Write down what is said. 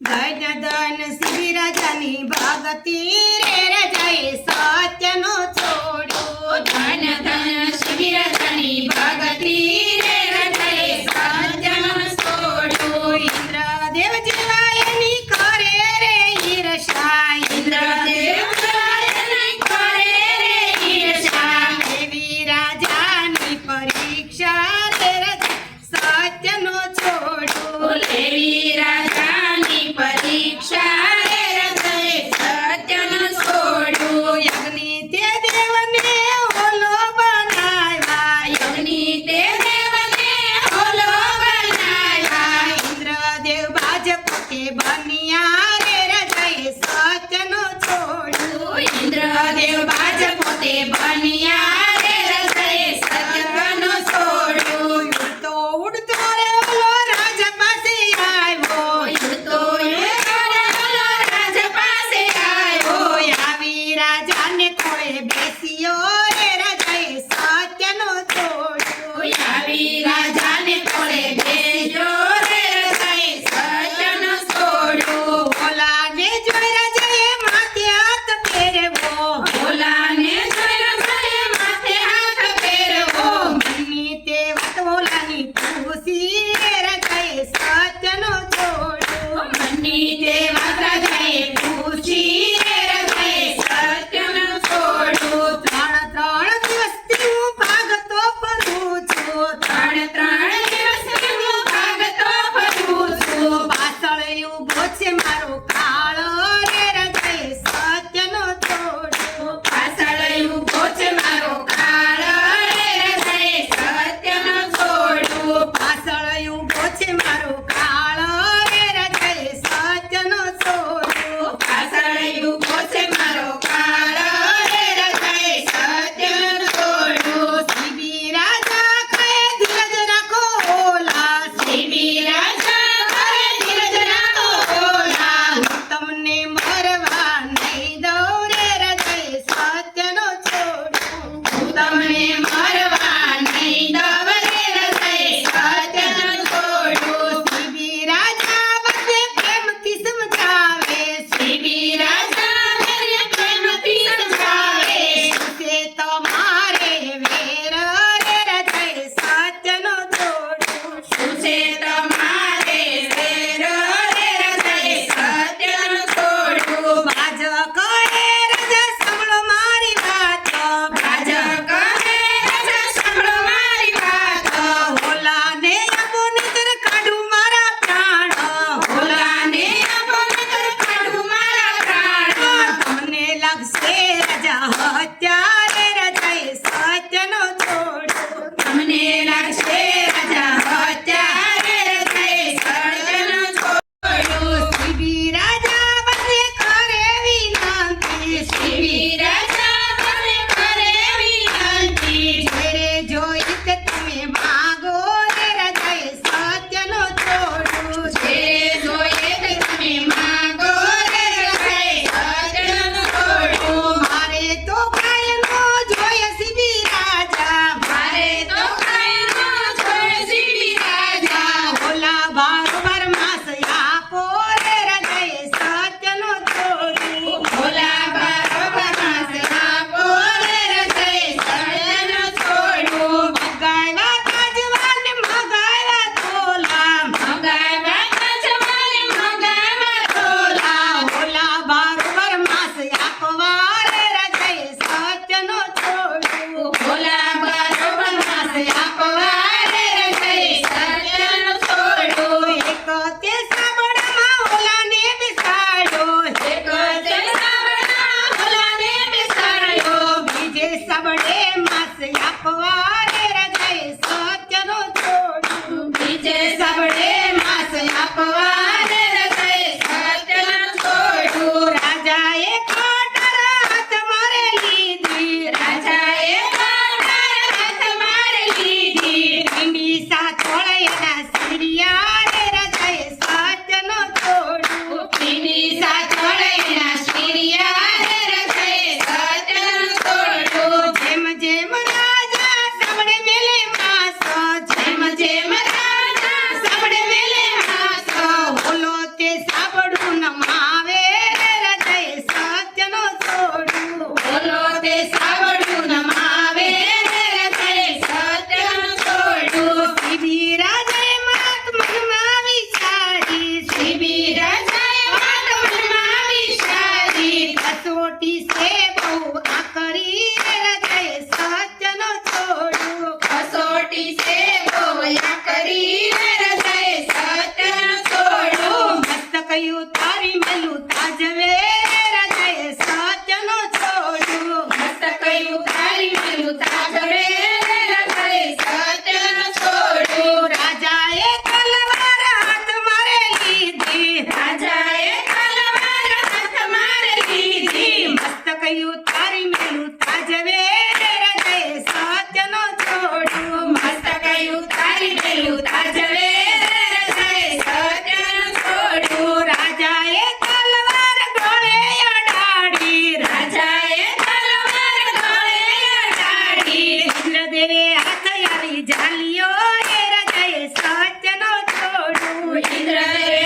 ગણધન શ્રી રાજાની ભક્તિ રે રાજાએ સત્યનો છોડ્યો ધન શ્રી રાજાની ભક્તિ રે રાજાએ સત્યનો છોડ્યો ઇન્દ્રદેવ જેવા એની કરે રે ઈર્ષા ઇન્દ્રદેવ એની કરે રે ઈર્ષા એવી રાજાની પરીક્ષા રે રાજા સત્યનો છોડ્યો લેવી રાજાની પરીક્ષા રે રાજાએ સત્યનો છોડ્યો યજ્ઞી તે દેવને ઓલો બનાવ્યા યજ્ઞી તે દેવને ઓલો બનાવ્યા ઇન્દ્રદેવ ભાજપ કે બન્યા રે રાજાએ સત્યનો છોડ્યો ઇન્દ્રદેવ બાજ પોતે બન્યા રે રાજાએ સત્યનો છોડ્યો તો ઉડતો રે ઓલો રાજા પાસે આવ્યો તો એ ઓલો રાજ પાસે આવ્યો આવી રાજાને કોળે બેસ્યો રે રાજાએ સત્યનો છોડ્યો આવી રાજાને કોળે બેસ્યો રે રાજાએ સત્યનો છોડ્યો ઓલાને જોઈ રાજાએ માથે હાથ ફેરવો ઓલાને જોઈ રાજાએ માથે હાથ ફેરવો મનની તે વાત ઓલાની પૂછી રે રાજાએ સત્યનો છોડ્યો મનની તે વાત રાજાએ પૂછી રે રાજાએ સત્યનો છોડ્યો ત્રણ દિવસથી હું ભાગતો ફરું છું ત્રણ દિવસથી હું ભાગતો ફરું છું પાછળ ઊભો છે મારો કાળો રે રાજાએ સત્યનો છોડ્યો પાછળ ઊભો છે મારો કાળો રે રાજાએ સત્યનો છોડ્યો પાછળ ઊભો છે મારો કાળો રે રાજાએ સત્યનો છોડ્યો પાછળ ઊભો છે મારો કાળો રે રાજાએ સત્યનો છોડ્યો શિબી રાજા કહે ધીરજ રાખો ઓલા શિબી રાજા કહે ધીરજ રાખો ઓલા હું તમને મરવા નહીં દઉં રે રાજાએ સત્યનો છોડ્યો હું તમને મરવા નહીં દઉં રે રાજાએ સત્યનો છોડ્યો શિબી રાજા બધે પ્રેમથી સમજાવે શિબી રાજા મને પ્રેમથી સમજાવે છે તમારે વેર રે રાજાએ સત્યનો છોડ્યો શું છે તમારે વેર રે રાજાએ સત્યનો છોડ્યો બાજ કહે રાજા સાંભળો મારી વાત રાજ કહે રાજા સાંભળો મારી વાત ઓલાને આપો નહીતર કાઢું મારા પ્રાણ ઓલાને આપો નહીતર કાઢું મારા પ્રાણ તમને લાગશે રાજા હત્યા રે રાજાએ સત્યનો છોડ્યો તમને લાગશે રાજા હત્યા રે રાજાએ સત્યનો છોડ્યો શિબી રાજા બધે કરે વિનંતી શિબી રાજા તમે કરે વિનંતી ઘેરે જોઈ તે તમે માગો રે રાજાએ સત્યનો છોડ્યો જે જોઈએ તે તમે માંગો રે રાજાએ સત્યનો છોડ્યો મારે તો કાયનો જોઈએ શિબી રાજા મારે તો કાયનો જોઈએ શિબી રાજા ઓલા બારોબાર માસ આપો રે રાજાએ સત્યનો છોડ્યો ઓલા બરોબર માસ આપો રે રાજાએ સત્યનો છોડ્યો મગાવ્યા કાજવાને મગાવ્યા તોલા મંગાવ્યા કાચવાને મંગાવ્યા તોલા ઓલા બારોબાર માસ આપવા રે રાજાએ સત્યનો છોડ્યો ઓલા બરોબર માસ આપવા રે રાજાએ સત્યનો છોડ્યો એક તે સાબડામાં ઓલાને બેસાડ્યો એક તે સાબરડા ઓલાને બેસાડ્યો બીજે સાબડે માસ આપવા રે રાજાએ સત્યનો છોડ્યો બીજે સાબડે માસ આપવા રે રાજાએ સત્યનો છોડ્યો રાજાએ કટાર હાથ મારે લીધી રાજાએ કાંટાળ હાથ મારે લીધી ડીંડી સાથોળ એના સીરિયા રે રાજાએ કહ્યું તારી મેલું તાજવે રાજાએ સત્યનો છોડ્યું મસ્તકયું તારી મેલું તાજવે રાજાએ સત્યનો છોડ્યું રાજાએ તલવાર હાથ મારે લીધી રાજાએ તલવાર હાથ મારે લીધી મસ્તકયું તારી મેલું તાજવે રાજાએ સત્યનો છોડ્યું મસ્તકયું તારી મેલું તાજવે રાજાએ સત્યનો છોડ્યું રાજાએ તલવાર ગળે અડાડી રાજાએ તલવાર ગળે અડાડી ઇન્દ્રદેવે હાથ આવી ઝાલ્યો એ રાજાએ સત્યનો છોડ્યું ઇન્દ્રદેવે